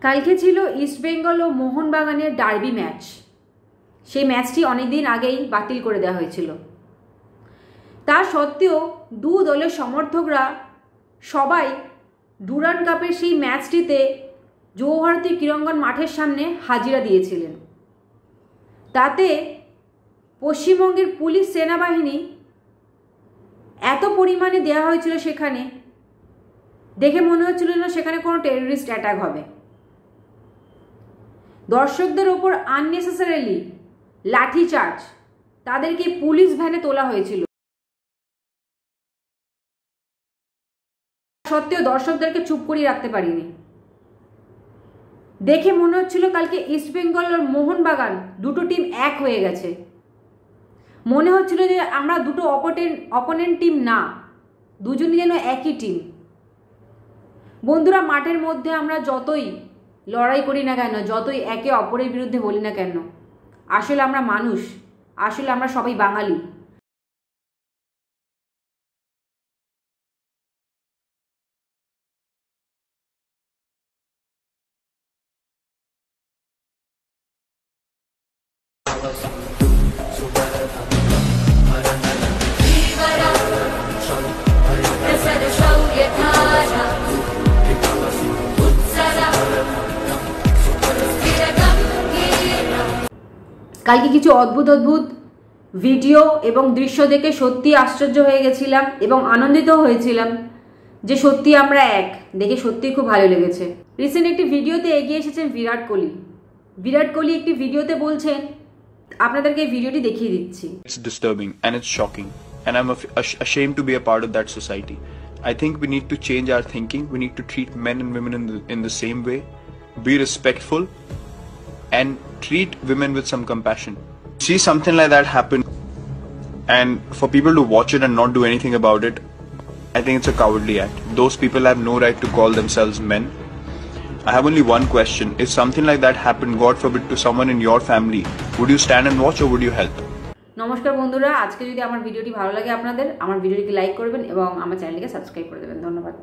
কালকে ছিল ইস্টবেঙ্গল ও মোহনবাগানের ডার্বি ম্যাচ। সেই ম্যাচটি অনেকদিন আগেই বাতিল করে দেওয়া হয়েছিল। তা সত্ত্বেও দু দলের সমর্থকরা সবাই ডুরান্ড কাপের সেই ম্যাচটিতে যুবভারতী ক্রীড়াঙ্গন মাঠের সামনে হাজিরা দিয়েছিলেন। তাতে পশ্চিমবঙ্গের পুলিশ সেনাবাহিনী এত পরিমাণে দেওয়া হয়েছিল, সেখানে দেখে মনে হচ্ছিল না সেখানে কোনো টেররিস্ট অ্যাটাক হবে। দর্শকদের ওপর আননেসেসারিলি লাঠিচার্জ, তাদেরকে পুলিশ ভ্যানে তোলা হয়েছিল। সত্ত্বেও দর্শকদেরকে চুপ করিয়ে রাখতে পারিনি। দেখে মনে হচ্ছিল কালকে ইস্টবেঙ্গল আর মোহনবাগান দুটো টিম এক হয়ে গেছে। মনে হচ্ছিল যে আমরা দুটো অপোনেন্ট টিম না, দুজনই যেন একই টিম। বন্ধুরা, মাঠের মধ্যে আমরা যতই লড়াই করি না কেন, যতই একে অপরের বিরুদ্ধে বলি না কেন, আসলে আমরা মানুষ, আসলে আমরা সবাই বাঙালি। কালকে কিছু অদ্ভুত ভিডিও এবং দৃশ্য দেখে সত্যি আশ্চর্য হয়ে গেছিলাম এবং আনন্দিত হয়েছিলাম যে সত্যি আমরা এক। দেখে সত্যি খুব ভালো লেগেছে। রিসেন্ট একটি ভিডিওতে এগিয়ে এসেছেন বিরাট কোহলি একটি ভিডিওতে বলছেন, আপনাদেরকে এই ভিডিওটি দেখিয়ে দিচ্ছি। It's disturbing and it's shocking and I'm ashamed to be a part of that society. I think we need to change our thinking. We need to treat men and women in the same way, be respectful and treat women with some compassion. See something like that happen and for people to watch it and not do anything about it, I think it's a cowardly act. Those people have no right to call themselves men. I have only one question. If something like that happened, God forbid, to someone in your family, would you stand and watch or would you help? নমস্কার বন্ধুরা, আজকে যদি আমার ভিডিওটি ভালো লাগে আপনাদের, আমার ভিডিওটিকে লাইক করবেন এবং আমার চ্যানেলটিকে সাবস্ক্রাইব করে দেবেন। ধন্যবাদ।